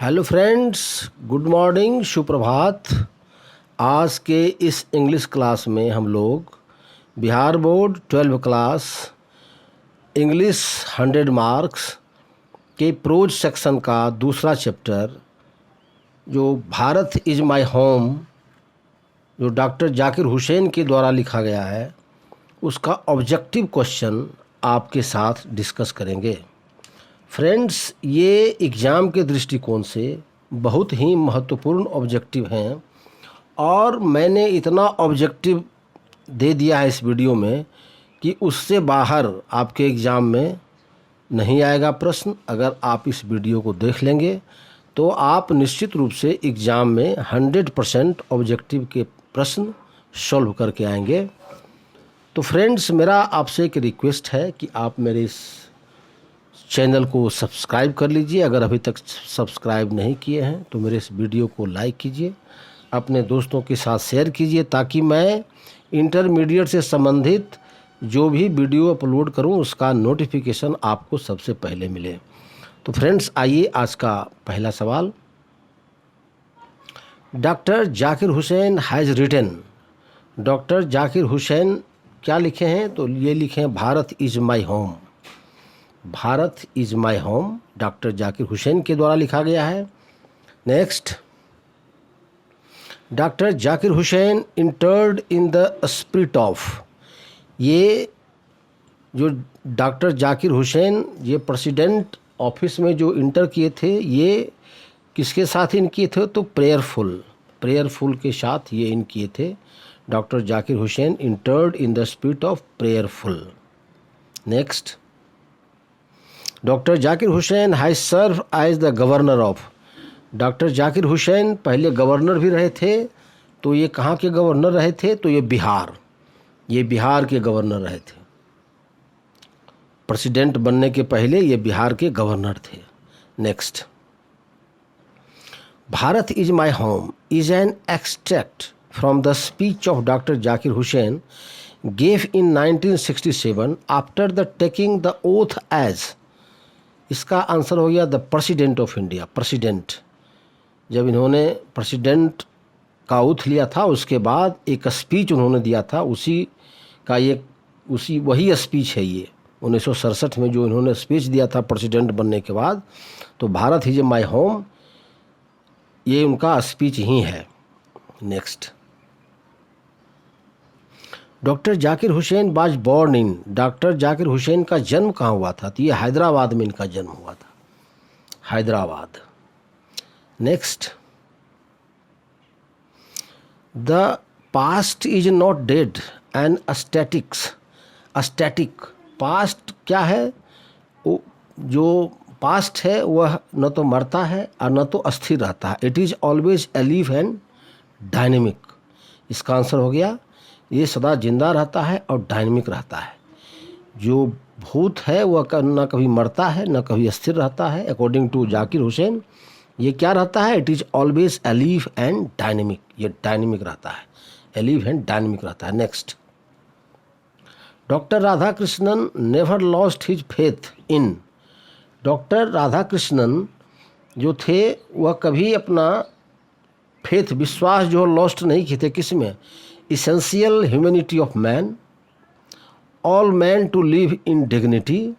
Hello friends, good morning, सुप्रभात। आज के इस इंग्लिश क्लास में हम लोग Bihar board 12 class English 100 marks के प्रोज सेक्शन का दूसरा चैप्टर जो भारत इज़ माय होम, जो डॉक्टर जाकिर हुसैन के द्वारा लिखा गया है, उसका ऑब्जेक्टिव क्वेश्चन आपके साथ डिस्कस करेंगे। फ्रेंड्स, ये एग्ज़ाम के दृष्टिकोण से बहुत ही महत्वपूर्ण ऑब्जेक्टिव हैं और मैंने इतना ऑब्जेक्टिव दे दिया है इस वीडियो में कि उससे बाहर आपके एग्ज़ाम में नहीं आएगा प्रश्न। अगर आप इस वीडियो को देख लेंगे तो आप निश्चित रूप से एग्ज़ाम में 100% ऑब्जेक्टिव के प्रश्न सॉल्व करके आएंगे। तो फ्रेंड्स, मेरा आपसे एक रिक्वेस्ट है कि आप मेरे इस चैनल को सब्सक्राइब कर लीजिए। अगर अभी तक सब्सक्राइब नहीं किए हैं तो मेरे इस वीडियो को लाइक कीजिए, अपने दोस्तों के साथ शेयर कीजिए, ताकि मैं इंटरमीडिएट से संबंधित जो भी वीडियो अपलोड करूं उसका नोटिफिकेशन आपको सबसे पहले मिले। तो फ्रेंड्स, आइए आज का पहला सवाल। Doctor Zakir Hussain has written, doctor Zakir Hussain क्या लिखे हैं? तो ये लिखे हैं Bharat is my home. Bharat is my home doctor Zakir Hussain के द्वारा लिखा गया है। Next, doctor Zakir Hussain entered in the spirit of, ये जो डॉक्टर जाकिर हुसैन ये प्रेसिडेंट ऑफिस में जो इंटर किए थे, ये किसके साथ इन किए थे? तो प्रेयरफुल के साथ ये इन किए थे। Doctor Zakir Hussain entered in the spirit of prayerful. Next, doctor Zakir Hussain has serve as the governor of, doctor Zakir Hussain पहले गवर्नर भी रहे थे। तो ये कहाँ के गवर्नर रहे थे? तो ये बिहार के गवर्नर रहे थे। प्रेसिडेंट बनने के पहले ये बिहार के गवर्नर थे। Next, Bharat is my home is an extract from the speech of doctor Zakir Hussain gave in 1967 after the taking the oath as, इसका आंसर हो गया the president of India. President, जब इन्होंने प्रेसिडेंट का ओथ लिया था उसके बाद एक स्पीच उन्होंने दिया था, वही स्पीच है ये 1967 में जो इन्होंने स्पीच दिया था प्रेसिडेंट बनने के बाद। तो भारत इज़ माई होम ये उनका स्पीच ही है। Next, doctor Zakir Hussain was born in, doctor Zakir Hussain का जन्म कहाँ हुआ था? तो ये हैदराबाद में इनका जन्म हुआ था, Hyderabad. Next, the past is not dead and static, past क्या है? जो पास्ट है वह न तो मरता है और न तो अस्थिर रहता है। It is always alive and dynamic. इसका आंसर हो गया ये सदा जिंदा रहता है और डायनेमिक रहता है। जो भूत है वह न कभी मरता है न कभी अस्थिर रहता है। अकॉर्डिंग टू जाकिर हुसैन ये क्या रहता है? It is always alive and dynamic, ये डायनेमिक रहता है, एलिव एंड डायनेमिक रहता है। Next, doctor Radhakrishnan never lost his faith इन, डॉक्टर राधाकृष्णन जो थे वह कभी अपना फेथ, विश्वास जो लॉस्ट नहीं किए थे। किस में? Essential humanity of man, all men to live in dignity,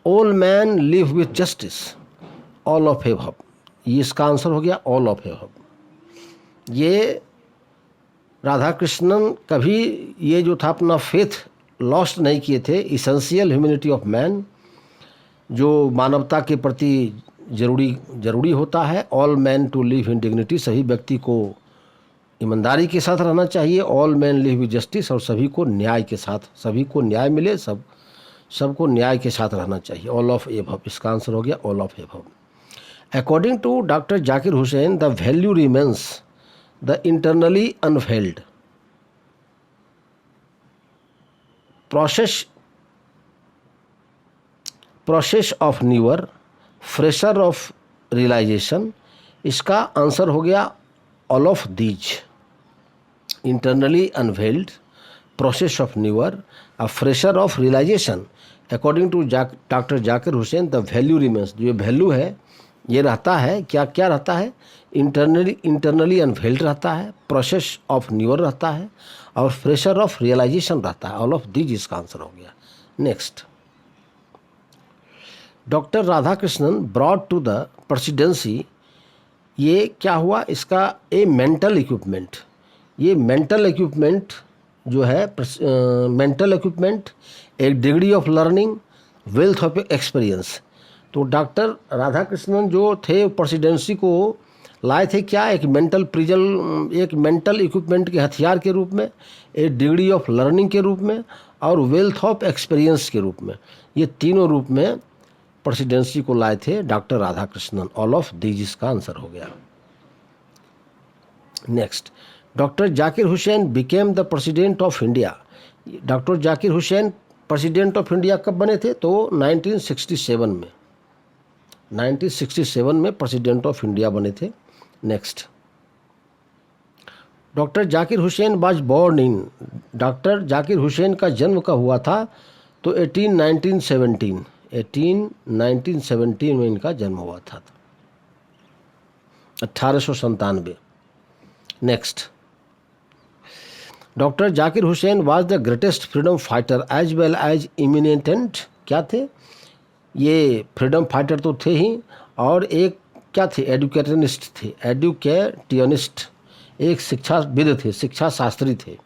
all men live with justice, all of above, ये इसका आंसर हो गया all of above। ये राधा कृष्णन कभी ये जो था अपना फेथ लॉस्ट नहीं किए थे। Essential humanity of man जो मानवता के प्रति जरूरी होता है। all men to live in dignity, सभी व्यक्ति को ईमानदारी के साथ रहना चाहिए। All man live with justice, और सभी को न्याय के साथ, सभी को न्याय मिले, सबको न्याय के साथ रहना चाहिए। ऑल ऑफ एबव, इसका आंसर हो गया all of above. According to doctor Zakir Hussain the value remains the internally unfold process of newer fresher of realization, इसका आंसर हो गया all of these, internally unveiled, process of newer, a fresher of realization। According to doctor Zakir Hussain the value remains, जो value है ये रहता है क्या क्या रहता है, इंटरनली अनफेल्ड रहता है, प्रोसेस ऑफ न्यूअर रहता है और प्रेशर ऑफ रियलाइजेशन रहता है। ऑल ऑफ दीज इसका आंसर हो गया। Next, doctor Radhakrishnan brought to the presidency, ये क्या हुआ इसका, ए मेंटल इक्विपमेंट। ये मेंटल इक्विपमेंट जो है, मेंटल इक्विपमेंट, एक degree of learning, wealth of experience. तो डॉक्टर राधाकृष्णन जो थे प्रेसिडेंसी को लाए थे क्या, एक मेंटल प्रिजल, एक मेंटल इक्विपमेंट के हथियार के रूप में, एक डिग्री ऑफ लर्निंग के रूप में और वेल्थ ऑफ एक्सपीरियंस के रूप में। ये तीनों रूप में प्रेसिडेंसी को लाए थे doctor Radhakrishnan. All of these इसका आंसर हो गया। Next, doctor Zakir Hussain became the president of India. Doctor Zakir Hussain president of India कब बने थे, तो 1967 में, 1967 में प्रेसिडेंट ऑफ इंडिया बने थे। Next, doctor Zakir Hussain was born in, doctor Zakir Hussain का जन्म कब हुआ था, तो 1917 में इनका जन्म हुआ था, 1897। Next, doctor Zakir Hussain was the greatest freedom fighter as well as eminent, क्या थे, ये फ्रीडम फाइटर तो थे ही और एक क्या थे, एडुकेटनिस्ट थे, एडुकेटियनिस्ट, एक शिक्षाविद थे, शिक्षा शास्त्री थे,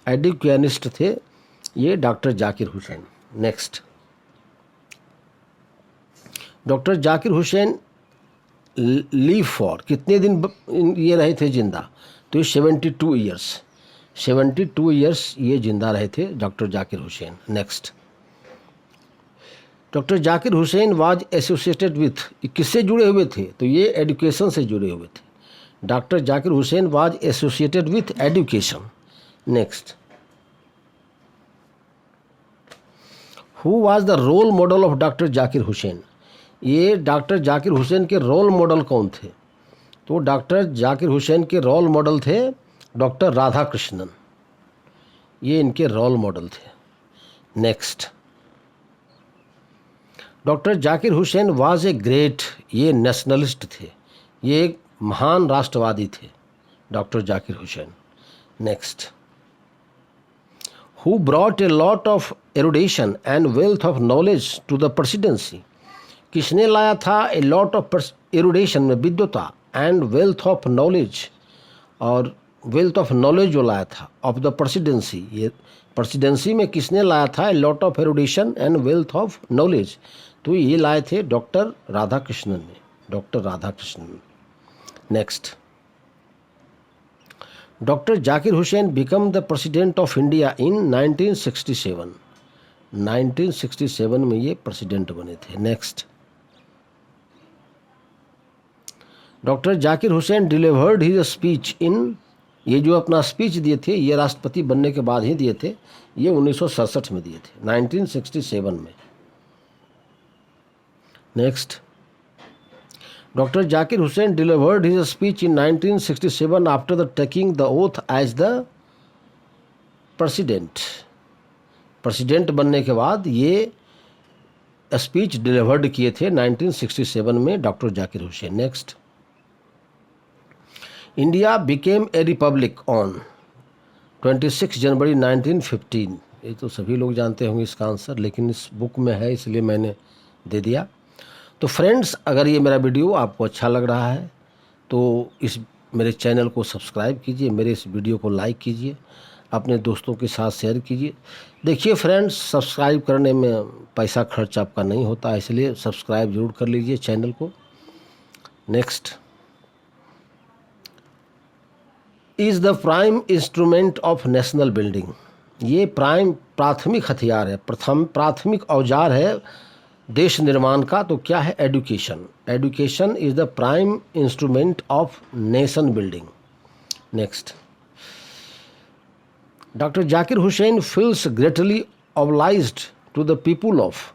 एडुकेनिस्ट थे ये doctor Zakir Hussain. Next, doctor Zakir Hussain leave for कितने दिन ये रहे थे जिंदा, तो ये 72 ईयर्स ये जिंदा रहे थे doctor Zakir Hussain. Next, doctor Zakir Hussain was associated with, किससे जुड़े हुए थे, तो ये एजुकेशन से जुड़े हुए थे। Doctor Zakir Hussain was associated with education. Next, who was the role model of doctor Zakir Hussain, ये डॉक्टर जाकिर हुसैन के रोल मॉडल कौन थे, तो डॉक्टर जाकिर हुसैन के रोल मॉडल थे डॉक्टर राधाकृष्णन, ये इनके रोल मॉडल थे। Next, doctor Zakir Hussain was a great, ये नेशनलिस्ट थे, ये एक महान राष्ट्रवादी थे doctor Zakir Hussain. Next, who brought a lot of erudition and wealth of knowledge to the presidency, किसने लाया था ए लॉट ऑफ एरुडेशन में विद्वता एंड वेल्थ ऑफ नॉलेज, और वेल्थ ऑफ नॉलेज जो लाया था ऑफ द प्रेसिडेंसी, ये प्रेसिडेंसी में किसने लाया था a lot of erudition and wealth of knowledge, तो ये लाए थे डॉक्टर राधाकृष्णन ने, doctor Radhakrishnan. Next, doctor Zakir Hussain become the president of India in 1967, 1967 में ये प्रेसिडेंट बने थे। Next, doctor Zakir Hussain delivered his speech in, ये जो अपना स्पीच दिए थे ये राष्ट्रपति बनने के बाद ही दिए थे, ये 1967 में दिए थे, 1967 में। Next, doctor Zakir Hussain delivered his speech in 1967 after the taking the oath as the president, president बनने के बाद ये स्पीच डिलीवर्ड किए थे 1967 में doctor Zakir Hussain. Next, India became a Republic on 26 जनवरी 1915, ये तो सभी लोग जानते होंगे इसका आंसर, लेकिन इस बुक में है इसलिए मैंने दे दिया। तो फ्रेंड्स, अगर ये मेरा वीडियो आपको अच्छा लग रहा है तो इस मेरे चैनल को सब्सक्राइब कीजिए, मेरे इस वीडियो को लाइक कीजिए, अपने दोस्तों के साथ शेयर कीजिए। देखिए फ्रेंड्स, सब्सक्राइब करने में पैसा खर्च आपका नहीं होता, इसलिए सब्सक्राइब जरूर कर लीजिए चैनल को। Next, is the prime instrument of national building, ये प्राथमिक हथियार है, प्राथमिक औजार है देश निर्माण का, तो क्या है, education. Education is the prime instrument of nation building. Next, doctor Zakir Hussain feels greatly obliged to the people of,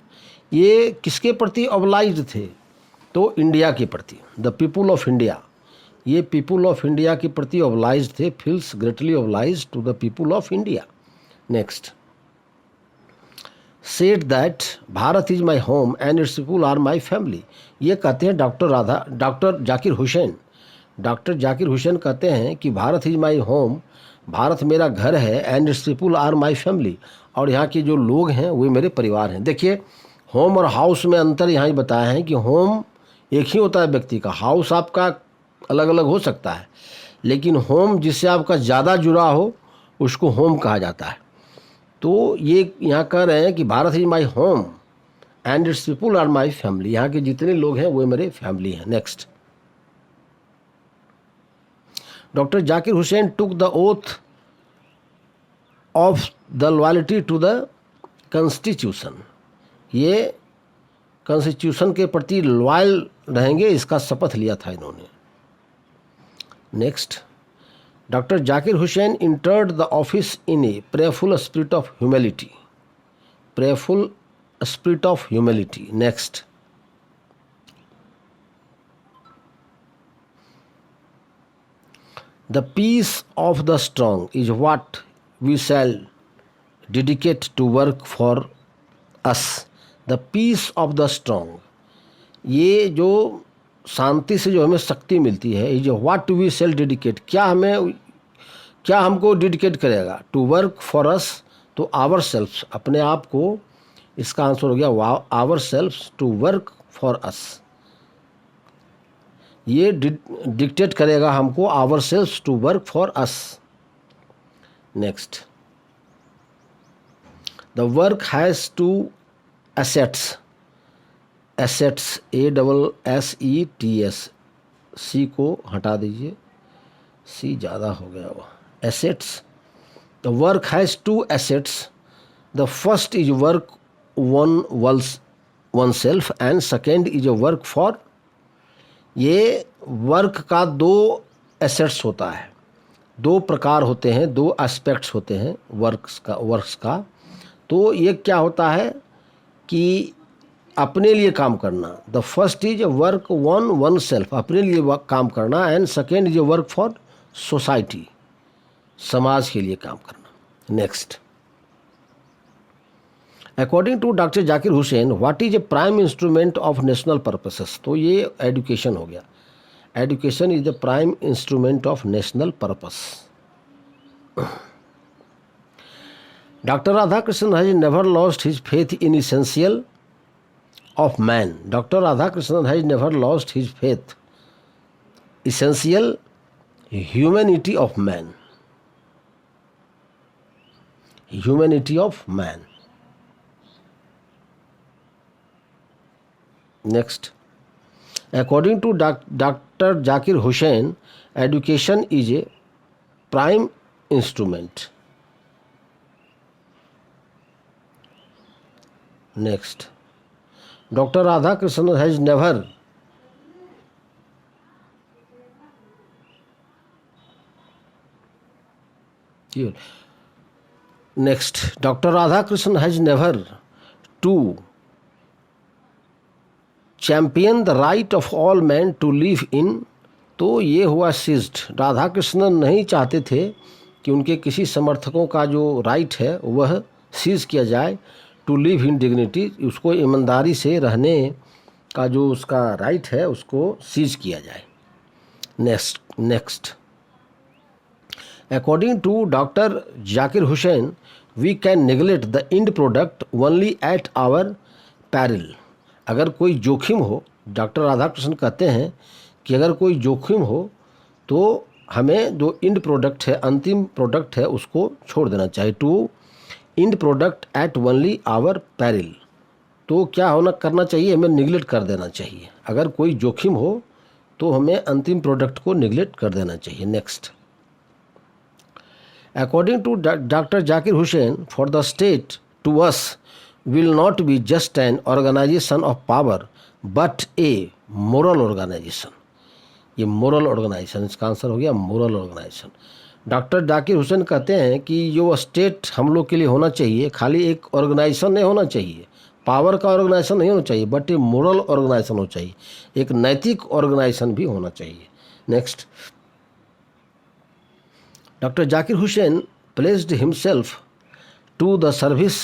ये किसके प्रति ऑब्लाइज्ड थे, तो इंडिया के प्रति, द पीपुल ऑफ इंडिया, ये पीपुल ऑफ इंडिया के प्रति ऑब्लाइज्ड थे, feels greatly obliged to the people of India. Next, said that Bharat is my home and its people are my family. ये कहते हैं डॉक्टर जाकिर हुसैन। डॉक्टर जाकिर हुसैन कहते हैं कि Bharat is my home, Bharat मेरा घर है, and its people are my family, और यहाँ के जो लोग हैं वे मेरे परिवार हैं। देखिए, होम और हाउस में अंतर यहाँ ही बताया है कि होम एक ही होता है व्यक्ति का, हाउस आपका अलग अलग हो सकता है, लेकिन होम जिससे आपका ज़्यादा जुड़ा हो उसको होम कहा जाता है। तो ये यहाँ कह रहे हैं कि Bharat is my home and its people are my family, यहाँ के जितने लोग हैं वो मेरे फैमिली हैं। Next, doctor Zakir Hussain took the oath of the loyalty to the constitution. ये कॉन्स्टिट्यूशन के प्रति लॉयल रहेंगे, इसका शपथ लिया था इन्होंने। Next, doctor Zakir Hussain entered the office in a prayerful spirit of humility. Prayerful spirit of humility. Next, the peace of the strong is what we shall dedicate to work for us. The peace of the strong, ये जो शांति से जो हमें शक्ति मिलती है, ये जो व्हाट वी शैल डेडिकेट, क्या हमको डेडिकेट करेगा, टू वर्क फॉर अस, तो आवर सेल्फ्स, अपने आप को, इसका आंसर हो गया our selfs to work for us. ये डिक्टेट करेगा हमको our selfs to work for us. Next, the work has to assets. Assets, ASSETS, C को हटा दीजिए, सी ज़्यादा हो गया वो। Assets, the work has to assets. The first is work one self and second is a work for. ये work का दो एसेट्स होता है, दो प्रकार होते हैं, दो एस्पेक्ट्स होते हैं वर्क्स का। तो ये क्या होता है कि अपने लिए काम करना। The first is work one self, अपने लिए काम करना, and second is work for society, समाज के लिए काम करना। Next, according to doctor Zakir Hussain what is a prime instrument of national purposes. तो ये एजुकेशन हो गया। Education is the prime instrument of national purpose. Doctor Radhakrishnan has never lost his faith in essential of man. Dr. Radhakrishnan has never lost his faith. Essential humanity of man. Humanity of man. Next, according to Dr. Zakir Hussain, education is a prime instrument. Next, Dr. Radhakrishnan has never Next, Dr. Radhakrishnan has never to champion the right of all men to live in। तो ये हुआ seized. Radhakrishnan नहीं चाहते थे कि उनके किसी समर्थकों का जो राइट है वह सीज किया जाए, टू लिव इन डिग्निटी, उसको ईमानदारी से रहने का जो उसका राइट है उसको सीज किया जाए। Next, according to doctor Zakir Hussain we can neglect the end product only at our peril. अगर कोई जोखिम हो, डॉक्टर राधाकृष्णन कहते हैं कि अगर कोई जोखिम हो तो हमें जो इंड प्रोडक्ट है, अंतिम प्रोडक्ट है, उसको छोड़ देना चाहिए। To end product at only our peril, तो क्या होना करना चाहिए, हमें निगलेक्ट कर देना चाहिए। अगर कोई जोखिम हो तो हमें अंतिम प्रोडक्ट को निगलेक्ट कर देना चाहिए। Next, according to doctor Zakir Hussain for the state to us will not be just an organization of power but a moral organization. ये मोरल ऑर्गेनाइजेशन, इसका आंसर हो गया moral organization. Doctor Zakir Hussain कहते हैं कि जो स्टेट हम लोग के लिए होना चाहिए खाली एक ऑर्गेनाइजेशन नहीं होना चाहिए, पावर का ऑर्गेनाइजेशन नहीं होना चाहिए, बट ए मोरल ऑर्गेनाइजेशन होना चाहिए, एक नैतिक ऑर्गेनाइजेशन भी होना चाहिए। Next, doctor Zakir Hussain placed himself to the service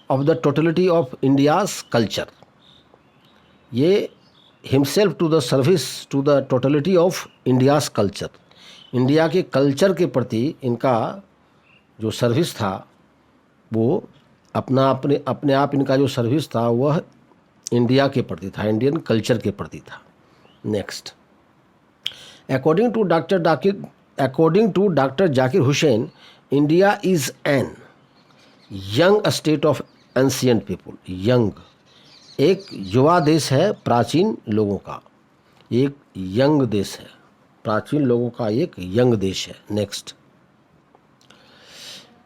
of the totality of India's culture. ये himself to the service to the totality of India's culture, India के कल्चर के प्रति इनका जो सर्विस था वो अपने आप इनका जो सर्विस था वह इंडिया के प्रति था, इंडियन कल्चर के प्रति था। Next, according to doctor Zakir Hussain, India is an young state of ancient people. Young एक युवा देश है प्राचीन लोगों का, एक यंग देश है, प्राचीन लोगों का एक यंग देश है। Next,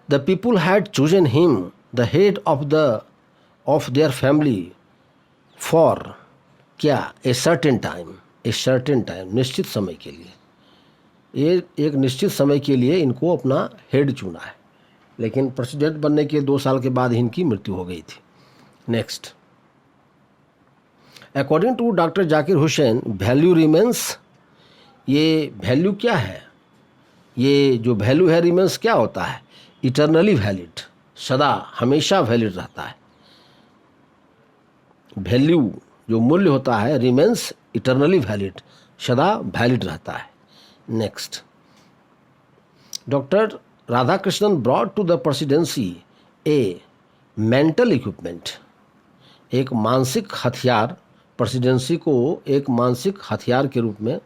the people had chosen him the head of their family for क्या, ए सर्टेन टाइम, निश्चित समय के लिए। ये एक निश्चित समय के लिए इनको अपना हेड चुना है, लेकिन प्रेसिडेंट बनने के 2 साल के बाद इनकी मृत्यु हो गई थी। Next, according to doctor Zakir Hussain, value remains. ये वैल्यू क्या है, ये जो वैल्यू है रिमेंस क्या होता है, इटरनली वैलिड, सदा हमेशा वैलिड रहता है। वैल्यू जो मूल्य होता है, रिमेंस इटरनली वैलिड, सदा वैलिड रहता है। Next, doctor Radhakrishnan brought to the presidency a mental equipment. एक मानसिक हथियार, प्रेसिडेंसी को एक मानसिक हथियार के रूप में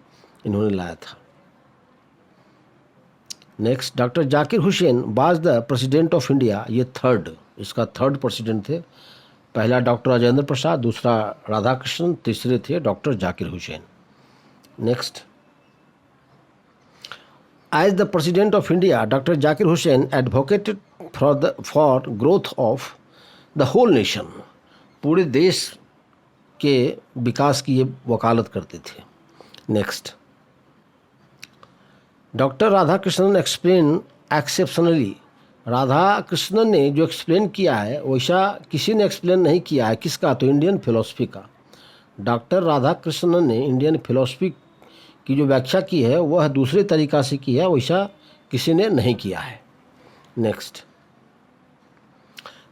इन्होंने लाया था। Next, doctor Zakir Hussain was the president of India. ये इसका थर्ड प्रेसिडेंट थे। पहला डॉक्टर राजेंद्र प्रसाद, दूसरा राधाकृष्णन, तीसरे थे doctor Zakir Hussain. Next, as the president of India, doctor Zakir Hussain advocated for growth of the whole nation. पूरे देश के विकास की ये वकालत करते थे। Next, doctor Radhakrishnan explain exceptionally. Radhakrishnan ने जो एक्सप्लेन किया है वैसा किसी ने एक्सप्लेन नहीं किया है। किसका, तो इंडियन फिलॉसफी का। डॉक्टर राधाकृष्णन ने इंडियन फिलॉसफी की जो व्याख्या की है वह दूसरे तरीक़ा से की है, वैसा किसी ने नहीं किया है। Next,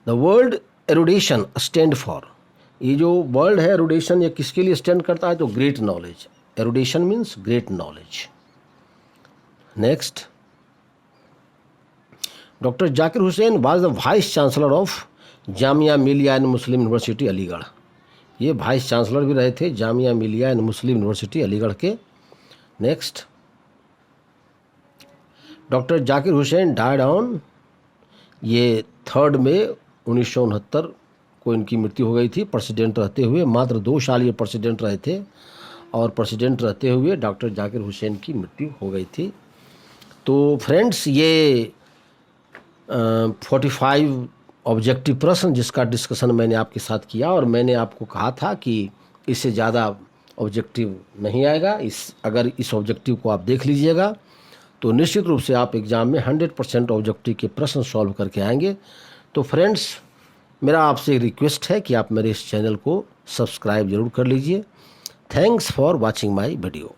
the word erudition stand for. ये जो वर्ड है एरुडेशन, ये किसके लिए स्टैंड करता है, तो great knowledge. Erudition means great knowledge. Next, doctor Zakir Hussain was the vice chancellor of Jamia Millia and Muslim university Aligarh. ये वाइस चांसलर भी रहे थे Jamia Millia and Muslim university Aligarh के। Next, doctor Zakir Hussain died on, ये 3 मई 1969 को इनकी मृत्यु हो गई थी प्रेसिडेंट रहते हुए। मात्र 2 साल ये प्रेसिडेंट रहे थे और प्रेसिडेंट रहते हुए डॉक्टर जाकिर हुसैन की मृत्यु हो गई थी। तो फ्रेंड्स, ये 45 ऑब्जेक्टिव प्रश्न जिसका डिस्कशन मैंने आपके साथ किया, और मैंने आपको कहा था कि इससे ज़्यादा ऑब्जेक्टिव नहीं आएगा। अगर इस ऑब्जेक्टिव को आप देख लीजिएगा तो निश्चित रूप से आप एग्ज़ाम में 100% ऑब्जेक्टिव के प्रश्न सॉल्व करके आएंगे। तो फ्रेंड्स, मेरा आपसे रिक्वेस्ट है कि आप मेरे इस चैनल को सब्सक्राइब ज़रूर कर लीजिए। Thanks for watching my video.